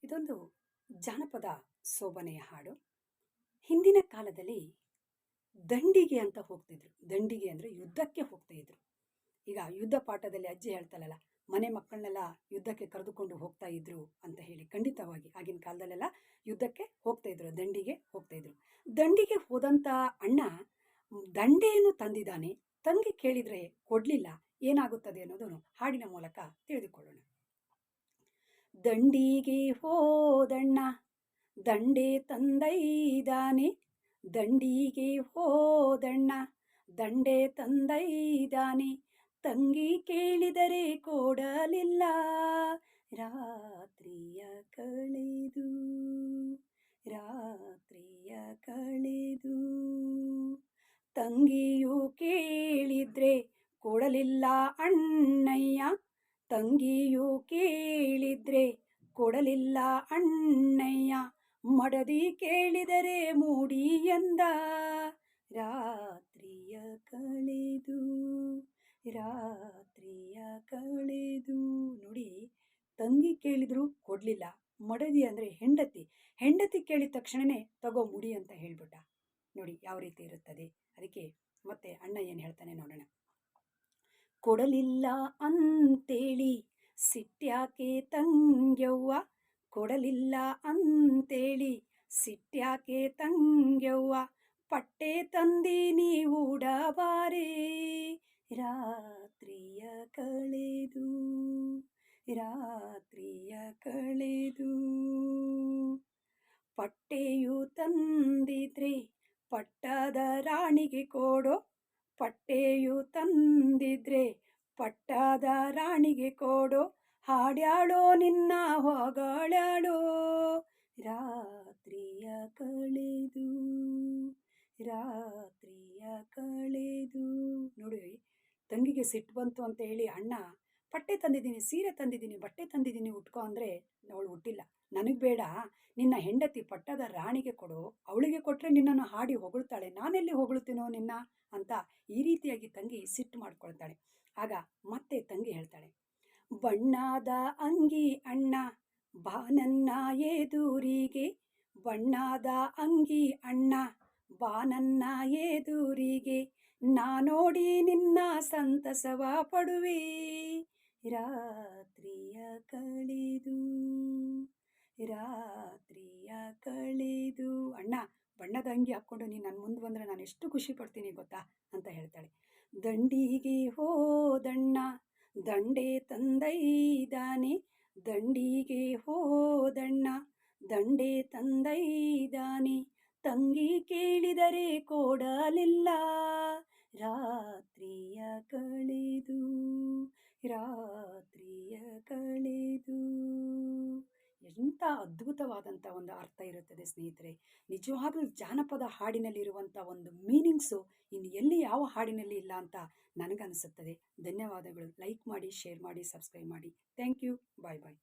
ಇದೊಂದು ಜಾನಪದ ಸೋಬನೆಯ ಹಾಡು. ಹಿಂದಿನ ಕಾಲದಲ್ಲಿ ದಂಡಿಗೆ ಅಂತ ಹೋಗ್ತಿದ್ರು. ದಂಡಿಗೆ ಅಂದರೆ ಯುದ್ಧಕ್ಕೆ ಹೋಗ್ತಾ ಇದ್ರು. ಈಗ ಯುದ್ಧ ಪಾಠದಲ್ಲಿ ಅಜ್ಜಿ ಹೇಳ್ತಾಳಲ್ಲ, ಮನೆ ಮಕ್ಕಳನ್ನೆಲ್ಲ ಯುದ್ಧಕ್ಕೆ ಕರೆದುಕೊಂಡು ಹೋಗ್ತಾ ಇದ್ರು ಅಂತ ಹೇಳಿ. ಖಂಡಿತವಾಗಿ ಆಗಿನ ಕಾಲದಲ್ಲೆಲ್ಲ ಯುದ್ಧಕ್ಕೆ ಹೋಗ್ತಾ ಇದ್ರು, ದಂಡಿಗೆ ಹೋಗ್ತಾ ಇದ್ರು. ದಂಡಿಗೆ ಹೋದಂಥ ಅಣ್ಣ ದಂಡೆಯನ್ನು ತಂದಿದ್ದಾನೆ. ತಂಗಿ ಕೇಳಿದರೆ ಕೊಡಲಿಲ್ಲ, ಏನಾಗುತ್ತದೆ ಅನ್ನೋದನ್ನು ಹಾಡಿನ ಮೂಲಕ ತಿಳಿದುಕೊಳ್ಳೋಣ. ದಂಡಿಗೆ ಹೋದಣ್ಣ ದಂಡೆ ತಂದೈದಾನೆ, ದಂಡಿಗೆ ಹೋದಣ್ಣ ದಂಡೆ ತಂದೈದಾನೆ, ತಂಗಿ ಕೇಳಿದರೆ ಕೊಡಲಿಲ್ಲ, ರಾತ್ರಿಯ ಕಳೆದು ರಾತ್ರಿಯ ಕಳೆದು. ತಂಗಿಯು ಕೇಳಿದ್ರೆ ಕೊಡಲಿಲ್ಲ ಅಣ್ಣಯ್ಯ, ತಂಗಿಯು ಕೇಳಿದ್ರೆ ಕೊಡಲಿಲ್ಲ ಅಣ್ಣಯ್ಯ, ಮಡದಿ ಕೇಳಿದರೆ ಮೂಡಿ ಎಂದ, ರಾತ್ರಿಯ ಕಳೆದು ರಾತ್ರಿಯ ಕಳೆದು. ನೋಡಿ, ತಂಗಿ ಕೇಳಿದ್ರು ಕೊಡಲಿಲ್ಲ, ಮಡದಿ ಅಂದರೆ ಹೆಂಡತಿ, ಹೆಂಡತಿ ಕೇಳಿದ ತಕ್ಷಣವೇ ತಗೋ ಮುಡಿ ಅಂತ ಹೇಳ್ಬಿಟ್ಟ. ನೋಡಿ ಯಾವ ರೀತಿ ಇರುತ್ತದೆ. ಅದಕ್ಕೆ ಮತ್ತೆ ಅಣ್ಣ ಏನು ಹೇಳ್ತಾನೆ ನೋಡೋಣ. ಕೊಡಲಿಲ್ಲ ಅಂತೇಳಿ ಸಿಟ್ಯಾಕೆ ತಂಗ್ಯವ್ವ, ಕೊಡಲಿಲ್ಲ ಅಂತೇಳಿ ಸಿಟ್ಯಾಕೆ ತಂಗ್ಯವ್ವ, ಪಟ್ಟೆ ತಂದೀನಿ ಉಡಬಾರೆ, ರಾತ್ರಿಯ ಕಳೆದು ರಾತ್ರಿಯ ಕಳೆದು. ಪಟ್ಟೆಯು ತಂದಿದ್ರೆ ಪಟ್ಟದ ರಾಣಿಗೆ ಕೊಡೋ, ಪಟ್ಟೆಯು ತಂದಿದ್ರೆ ಪಟ್ಟದ ರಾಣಿಗೆ ಕೊಡೋ, ಹಾಡ್ಯಾಳೋ ನಿನ್ನ ಹೊಗಳಾಳೋ, ರಾತ್ರಿಯ ಕಳೆದು ರಾತ್ರಿಯ ಕಳೆದು. ನೋಡಿ, ತಂಗಿಗೆ ಸಿಟ್ಟು ಬಂತು ಅಂತ ಹೇಳಿ ಅಣ್ಣ ಪಟ್ಟೆ ತಂದಿದ್ದೀನಿ, ಸೀರೆ ತಂದಿದ್ದೀನಿ, ಬಟ್ಟೆ ತಂದಿದ್ದೀನಿ ಉಟ್ಕೋ ಅಂದರೆ ಅವಳು ಹುಟ್ಟಿಲ್ಲ. ನನಗೆ ಬೇಡ, ನಿನ್ನ ಹೆಂಡತಿ ಪಟ್ಟದ ರಾಣಿಗೆ ಕೊಡು, ಅವಳಿಗೆ ಕೊಟ್ಟರೆ ನಿನ್ನನ್ನು ಹಾಡಿ ಹೊಗಳ್ತಾಳೆ, ನಾನೆಲ್ಲಿ ಹೊಗಳ್ತೀನೋ ನಿನ್ನ ಅಂತ ಈ ರೀತಿಯಾಗಿ ತಂಗಿ ಸಿಟ್ಟು ಮಾಡ್ಕೊಳ್ತಾಳೆ. ಆಗ ಮತ್ತೆ ತಂಗಿ ಹೇಳ್ತಾಳೆ, ಬಣ್ಣದ ಅಂಗಿ ಅಣ್ಣ ಬಾ ನನ್ನ ಎದುರಿಗೆ, ಬಣ್ಣದ ಅಂಗಿ ಅಣ್ಣ ಬಾ ನನ್ನ ಎದುರಿಗೆ, ನಾನೋಡಿ ನಿನ್ನ ಸಂತಸವ ಪಡುವೆ, ರಾತ್ರಿಯ ಕಳೆದು ರಾತ್ರಿಯ ಕಳೆದು. ಅಣ್ಣ ಬಣ್ಣದ ಅಂಗಿ ಹಾಕ್ಕೊಂಡು ನೀನು ನನ್ನ ಮುಂದೆ ಬಂದರೆ ನಾನು ಎಷ್ಟು ಖುಷಿ ಪಡ್ತೀನಿ ಗೊತ್ತಾ ಅಂತ ಹೇಳ್ತಾಳೆ. ದಂಡಿಗೆ ಹೋದಣ್ಣ ದಂಡೆ ತಂದೈದಾನೆ, ದಂಡಿಗೆ ಹೋದಣ್ಣ ದಂಡೆ ತಂದೈದಾನೆ, ತಂಗಿ ಕೇಳಿದರೆ ಕೊಡಲಿಲ್ಲ, ರಾತ್ರಿಯ ಕಳೆದು ರಾತ್ರಿಯ ಕಳೆದು. ಎಂಥ ಅದ್ಭುತವಾದಂಥ ಒಂದು ಅರ್ಥ ಇರುತ್ತದೆ ಸ್ನೇಹಿತರೆ. ನಿಜವಾಗ್ಲೂ ಜಾನಪದ ಹಾಡಿನಲ್ಲಿರುವಂಥ ಒಂದು ಮೀನಿಂಗ್ಸು ಇನ್ನು ಎಲ್ಲಿ ಯಾವ ಹಾಡಿನಲ್ಲಿ ಇಲ್ಲ ಅಂತ ನನಗನ್ನಿಸುತ್ತದೆ. ಧನ್ಯವಾದಗಳು. ಲೈಕ್ ಮಾಡಿ, ಶೇರ್ ಮಾಡಿ, ಸಬ್ಸ್ಕ್ರೈಬ್ ಮಾಡಿ. Thank you. Bye bye.